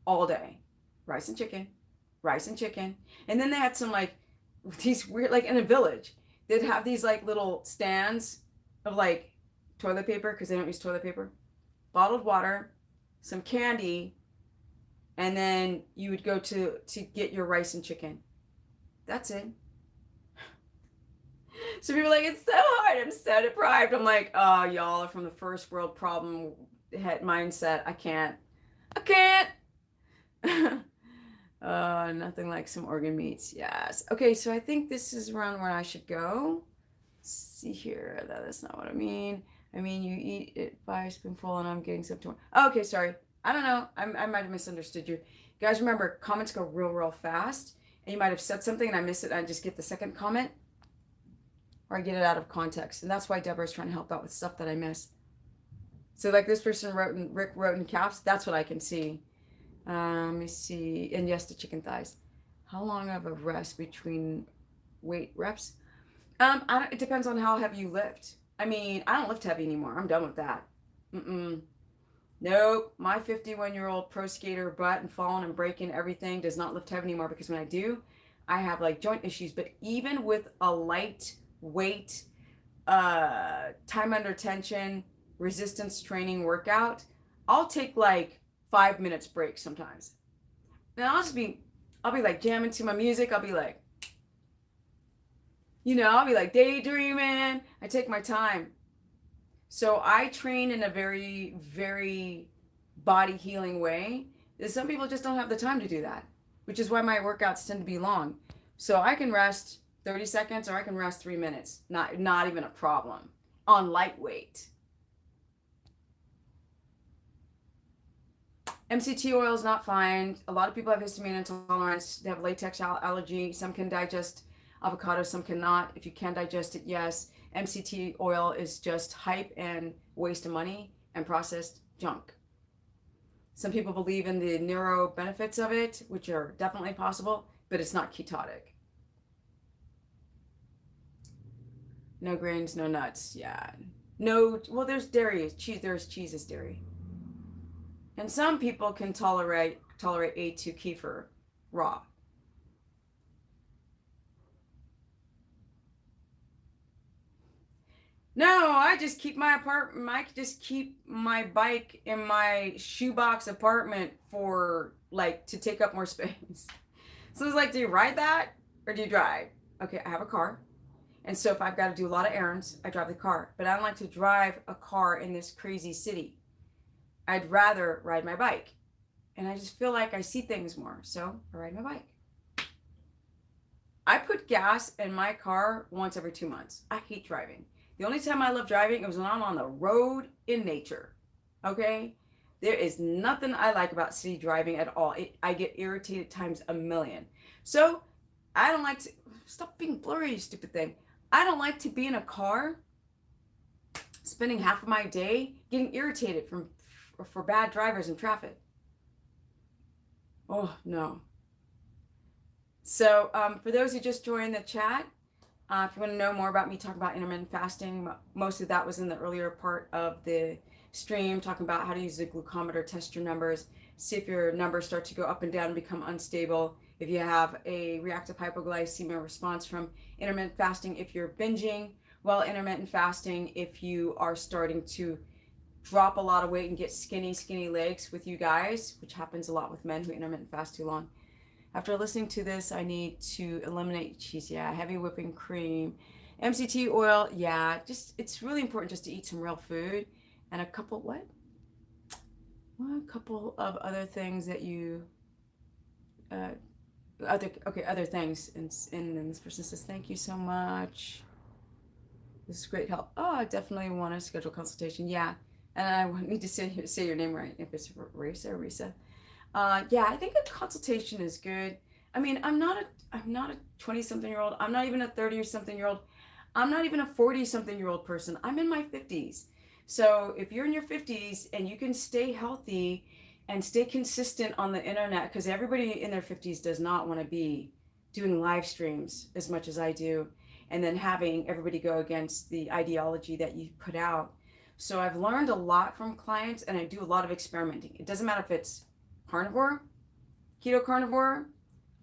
all day. Rice and chicken. Rice and chicken. And then they had some, like, these weird, like, in a village, they'd have these, like, little stands of, like, toilet paper, because they don't use toilet paper, bottled water, some candy, and then you would go to get your rice and chicken. That's it. So people are like, it's so hard. I'm so deprived. I'm like, oh, y'all are from the first world problem mindset. I can't. Nothing like some organ meats. Yes. Okay, so I think this is around where I should go. Let's see here. That's not what I mean. I mean, you eat it by a spoonful and I'm getting some tomorrow. Oh, okay, sorry. I don't know. I might have misunderstood you. Guys, remember, comments go real fast. And you might have said something and I miss it and I just get the second comment. Or I get it out of context. And that's why Deborah's trying to help out with stuff that I miss. So like this person Rick wrote in caps, that's what I can see. Let me see. And yes, the chicken thighs. How long of a rest between weight reps? It depends on how heavy you lift. I mean, I don't lift heavy anymore. I'm done with that. Nope. My 51-year-old pro skater butt and falling and breaking everything does not lift heavy anymore, because when I do, I have like joint issues. But even with a light weight, time under tension, resistance training workout, I'll take like 5 minutes break sometimes. And I'll be like jamming to my music. I'll be like, I'll be like daydreaming. I take my time. So I train in a very, very body healing way. Some people just don't have the time to do that, which is why my workouts tend to be long. So I can rest 30 seconds or I can rest 3 minutes. Not even a problem on lightweight. MCT oil is not fine. A lot of people have histamine intolerance. They have latex allergy. Some can digest avocado, some cannot. If you can digest it, yes. MCT oil is just hype and waste of money and processed junk. Some people believe in the neuro benefits of it, which are definitely possible, but it's not ketotic. No grains, no nuts. Yeah. No, well, there's dairy, cheese. There's cheese is dairy. And some people can tolerate A2 kefir raw. No, I just keep my apartment. I just keep my bike in my shoebox apartment for to take up more space. So it's like, do you ride that or do you drive? Okay, I have a car. And so if I've got to do a lot of errands, I drive the car. But I don't like to drive a car in this crazy city. I'd rather ride my bike. And I just feel like I see things more. So I ride my bike. I put gas in my car once every 2 months. I hate driving. The only time I love driving, it was when I'm on the road in nature. Okay? There is nothing I like about city driving at all. I get irritated times a million. So I don't like to... Stop being blurry, you stupid thing. I don't like to be in a car spending half of my day getting irritated for bad drivers in traffic. Oh, no. So for those who just joined the chat, if you want to know more about me talking about intermittent fasting, most of that was in the earlier part of the stream, talking about how to use the glucometer, test your numbers, see if your numbers start to go up and down and become unstable, if you have a reactive hypoglycemia response from intermittent fasting, if you're binging while intermittent fasting, if you are starting to drop a lot of weight and get skinny legs with you guys, which happens a lot with men who intermittent fast too long. After listening to this, I need to eliminate cheese. Yeah, heavy whipping cream. MCT oil, yeah. It's really important just to eat some real food. And a couple, what? a couple of other things that you uh, other things, and then this person says, thank you so much, this is great help. Oh, I definitely want to schedule a consultation. Yeah, and I need to say your name right, if it's Risa. Yeah, I think a consultation is good. I mean, I'm not a 20-something-year-old. I'm not even a 30-something-year-old. I'm not even a 40-something-year-old person. I'm in my 50s. So if you're in your 50s and you can stay healthy and stay consistent on the internet, because everybody in their 50s does not want to be doing live streams as much as I do, and then having everybody go against the ideology that you put out. So I've learned a lot from clients, and I do a lot of experimenting. It doesn't matter if it's carnivore, keto carnivore.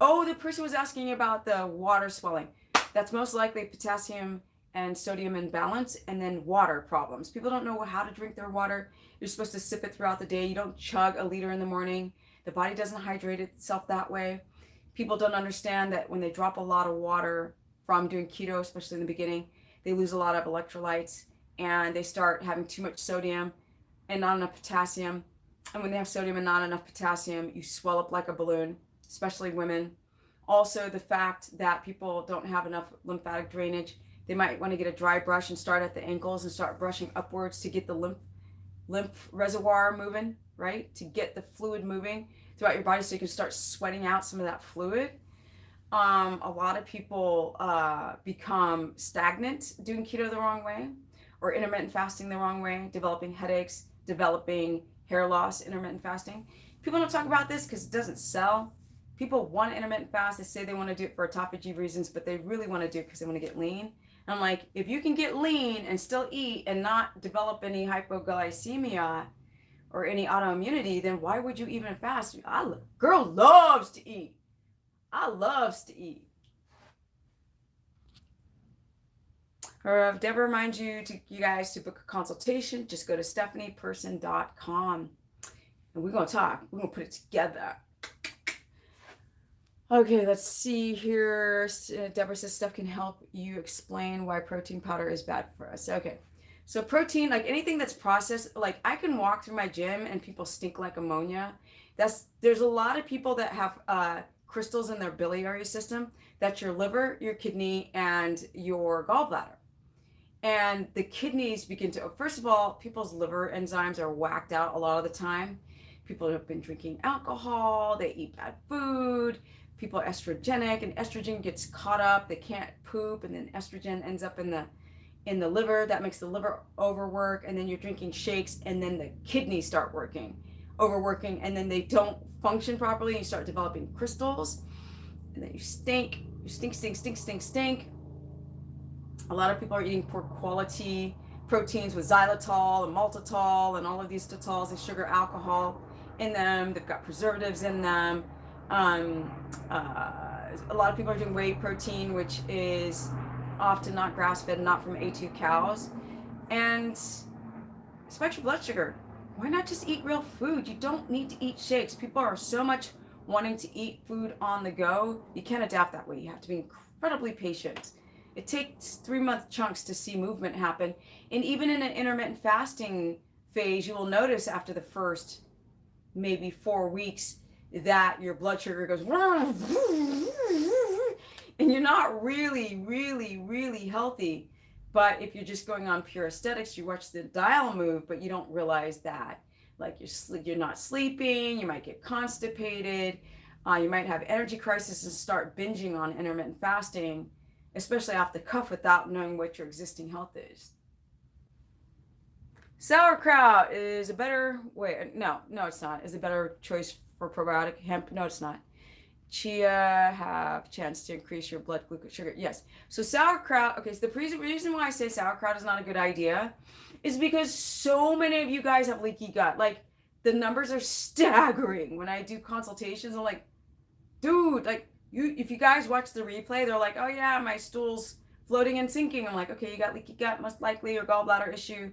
Oh, the person was asking about the water swelling. That's most likely potassium and sodium imbalance, and then water problems. People don't know how to drink their water. You're supposed to sip it throughout the day. You don't chug a liter in the morning. The body doesn't hydrate itself that way. People don't understand that when they drop a lot of water from doing keto, especially in the beginning, they lose a lot of electrolytes, and they start having too much sodium and not enough potassium. And when they have sodium and not enough potassium, you swell up like a balloon, especially women. Also, the fact that people don't have enough lymphatic drainage. They might want to get a dry brush and start at the ankles and start brushing upwards to get the lymph reservoir moving, right? To get the fluid moving throughout your body so you can start sweating out some of that fluid. A lot of people become stagnant doing keto the wrong way, or intermittent fasting the wrong way, developing headaches, developing hair loss, intermittent fasting. People don't talk about this because it doesn't sell. People want to intermittent fast. They say they want to do it for autophagy reasons, but they really want to do it because they want to get lean. And I'm like, if you can get lean and still eat and not develop any hypoglycemia or any autoimmunity, then why would you even fast? Girl loves to eat. I loves to eat. Or Deborah reminds you guys to book a consultation. Just go to stephanieperson.com and we're gonna talk. We're gonna put it together. Okay, let's see here. Deborah says Steph can help you explain why protein powder is bad for us. Okay, so protein, like anything that's processed, like I can walk through my gym and people stink like ammonia. There's a lot of people that have crystals in their biliary system. That's your liver, your kidney, and your gallbladder. And the kidneys begin to, first of all, people's liver enzymes are whacked out a lot of the time. People have been drinking alcohol, they eat bad food, people are estrogenic, and estrogen gets caught up, they can't poop, and then estrogen ends up in the liver. That makes the liver overwork, and then you're drinking shakes, and then the kidneys start overworking, and then they don't function properly, and you start developing crystals, and then you stink. A lot of people are eating poor quality proteins with xylitol and maltitol and all of these tatols and sugar alcohol in them. They've got preservatives in them. A lot of people are doing whey protein, which is often not grass-fed, not from A2 cows, and spikes your blood sugar. Why not just eat real food? You don't need to eat shakes. People are so much wanting to eat food on the go. You can't adapt that way. You have to be incredibly patient. It takes 3-month chunks to see movement happen. And even in an intermittent fasting phase, you will notice after the first maybe 4 weeks that your blood sugar goes and you're not really healthy. But if you're just going on pure aesthetics, you watch the dial move, but you don't realize that. Like you're not sleeping, you might get constipated, you might have energy crisis and start binging on intermittent fasting, especially off the cuff without knowing what your existing health is. Sauerkraut is a better no, it's not. Is a better choice for probiotic. Hemp, no, it's not. Chia have chance to increase your blood glucose sugar. Yes. So sauerkraut, okay, so the reason why I say sauerkraut is not a good idea is because so many of you guys have leaky gut. Like the numbers are staggering. When I do consultations, I'm like, dude, like if you guys watch the replay, they're like, oh yeah, my stool's floating and sinking. I'm like, okay, you got leaky gut, most likely, or gallbladder issue.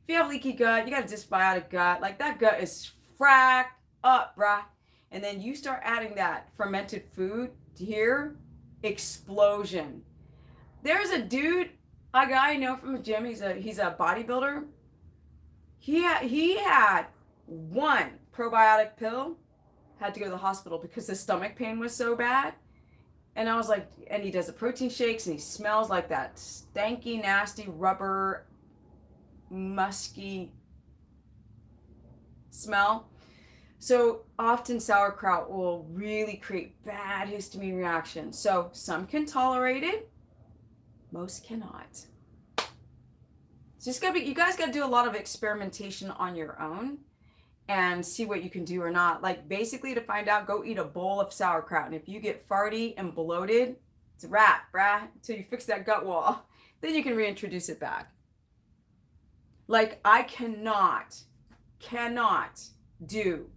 If you have leaky gut, you got a dysbiotic gut. Like that gut is fracked up, bruh. And then you start adding that fermented food to here, explosion. There's a dude, a guy I know from the gym. He's a bodybuilder. He had one probiotic pill. Had to go to the hospital because the stomach pain was so bad. And I was like, and he does the protein shakes and he smells like that stanky, nasty, rubber, musky smell. So often sauerkraut will really create bad histamine reactions. So some can tolerate it, most cannot. So you guys gotta do a lot of experimentation on your own and see what you can do or not. Like basically to find out, go eat a bowl of sauerkraut. And if you get farty and bloated, it's a wrap, brah, until you fix that gut wall. Then you can reintroduce it back. Like I cannot do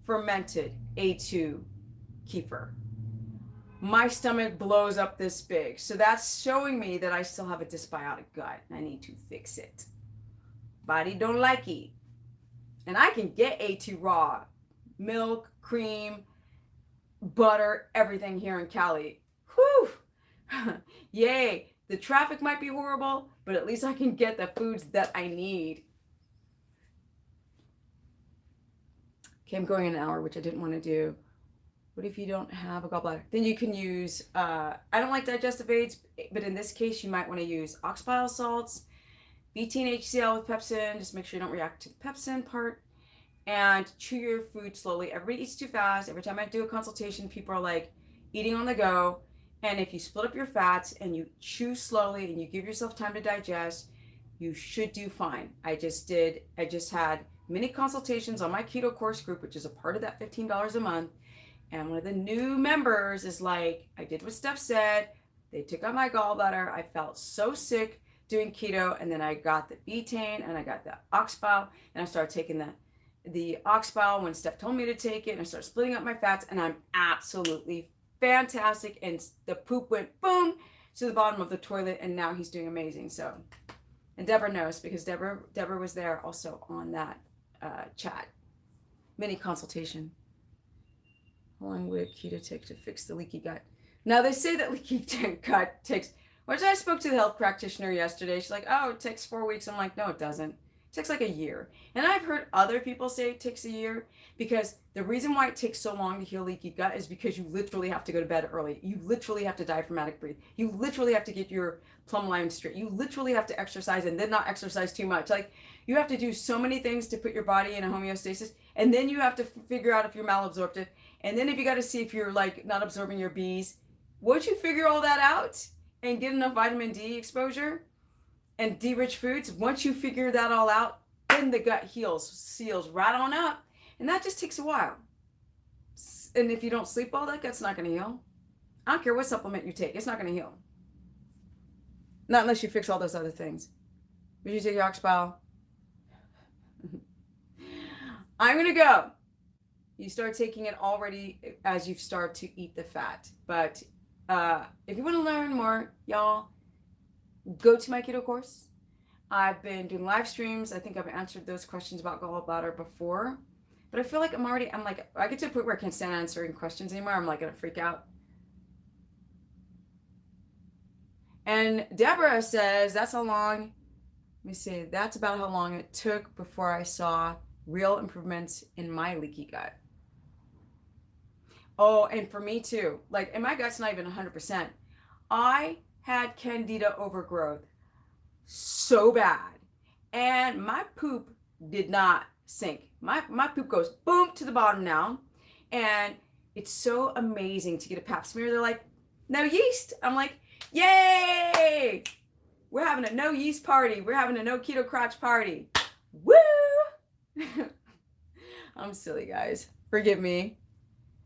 fermented A2 kefir. My stomach blows up this big. So that's showing me that I still have a dysbiotic gut and I need to fix it. Body don't like it. And I can get A2 raw, milk, cream, butter, everything here in Cali. Whew! Yay! The traffic might be horrible, but at least I can get the foods that I need. Okay, I'm going an hour, which I didn't want to do. What if you don't have a gallbladder? Then you can use, I don't like digestive aids, but in this case, you might want to use ox bile salts, betaine HCl with pepsin. Just make sure you don't react to the pepsin part. And chew your food slowly. Everybody eats too fast. Every time I do a consultation, people are like eating on the go. And if you split up your fats and you chew slowly and you give yourself time to digest, you should do fine. I just had mini consultations on my keto course group, which is a part of that $15 a month. And one of the new members is like, I did what Steph said. They took out my gallbladder. I felt so sick doing keto. And then I got the betaine and I got the ox bile. And I started taking the ox bile when Steph told me to take it. And I started splitting up my fats. And I'm absolutely fantastic. And the poop went boom to the bottom of the toilet. And now he's doing amazing. So, and Deborah knows because Deborah was there also on that chat. Mini consultation. How long would keto take to fix the leaky gut? Now they say that leaky gut takes, which I spoke to the health practitioner yesterday. She's like, oh, it takes 4 weeks. I'm like, no, it doesn't. It takes like a year. And I've heard other people say it takes a year because the reason why it takes so long to heal leaky gut is because you literally have to go to bed early. You literally have to diaphragmatic breathe. You literally have to get your plumb line straight. You literally have to exercise and then not exercise too much. Like you have to do so many things to put your body in a homeostasis. And then you have to figure out if you're malabsorptive. And then if you got to see if you're like not absorbing your Bs, once you figure all that out and get enough vitamin D exposure and D-rich foods, once you figure that all out, then the gut seals right on up. And that just takes a while. And if you don't sleep well, that gut's not going to heal. I don't care what supplement you take. It's not going to heal. Not unless you fix all those other things. But you take your ox bile. I'm going to go. You start taking it already as you start to eat the fat. But if you want to learn more, y'all, go to my keto course. I've been doing live streams. I think I've answered those questions about gallbladder before. But I feel like I'm like, I get to a point where I can't stand answering questions anymore. I'm like going to freak out. And Deborah says, that's how long, let me see, that's about how long it took before I saw real improvements in my leaky gut. Oh, and for me too, like, and my gut's not even 100%. I had candida overgrowth so bad, and my poop did not sink. My poop goes boom to the bottom now, and it's so amazing to get a pap smear. They're like, no yeast. I'm like, yay! We're having a no yeast party. We're having a no keto crotch party. Woo! I'm silly, guys. Forgive me.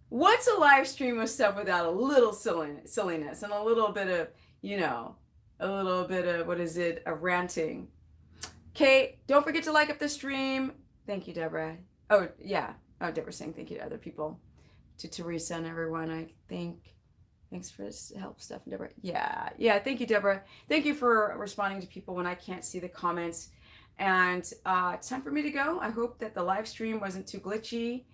What's a live stream of stuff without a little silliness and a little bit of, a ranting. Okay, don't forget to like up the stream. Thank you, Deborah. Oh, yeah. Oh, Deborah's saying thank you to other people. To Teresa and everyone, I think. Thanks for this help, Steph and Deborah. Yeah, thank you, Deborah. Thank you for responding to people when I can't see the comments. And it's time for me to go. I hope that the live stream wasn't too glitchy.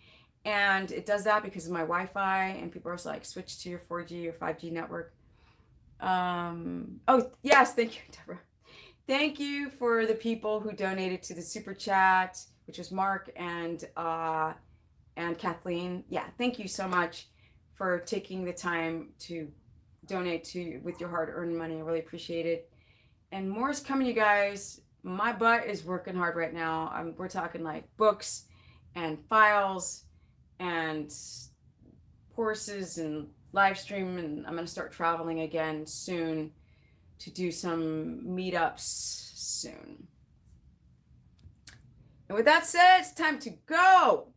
And it does that because of my Wi-Fi, and people are like, switch to your 4G or 5G network. Oh, yes, thank you, Deborah. Thank you for the people who donated to the super chat, which was Mark and And Kathleen, yeah, thank you so much for taking the time to donate to with your hard-earned money. I really appreciate it. And more is coming, you guys. My butt is working hard right now. We're talking like books and files and courses and live stream, and I'm going to start traveling again soon to do some meetups soon. And with that said, it's time to go.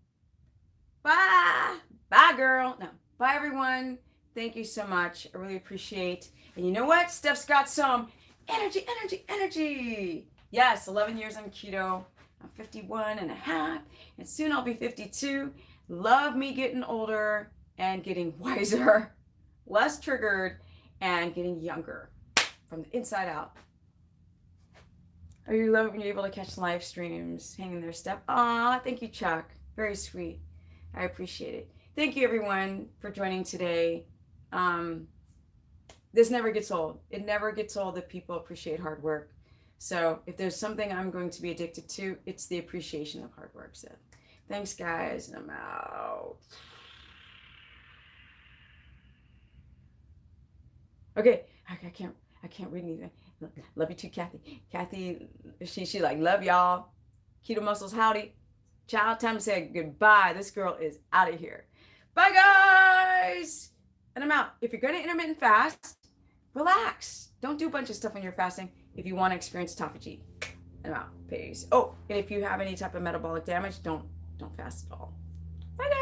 Bye. Bye, girl. No, bye, everyone. Thank you so much. I really appreciate. And you know what? Steph's got some energy. Yes, 11 years on keto. I'm 51 and a half, and soon I'll be 52. Love me getting older and getting wiser, less triggered, and getting younger from the inside out. Are you loving when you're able to catch live streams, hanging there, Steph? Aw, thank you, Chuck. Very sweet. I appreciate it. Thank you, everyone, for joining today. This never gets old. It never gets old that people appreciate hard work. So if there's something I'm going to be addicted to, it's the appreciation of hard work. So thanks, guys, and I'm out. Okay, I can't read anything. Love you too, Kathy. Kathy, she like, love y'all. Keto Muscles, howdy. Ciao, time to say goodbye. This girl is out of here. Bye, guys. And I'm out. If you're going to intermittent fast, relax. Don't do a bunch of stuff when you're fasting if you want to experience autophagy. And I'm out. Peace. Oh, and if you have any type of metabolic damage, don't fast at all. Bye, guys.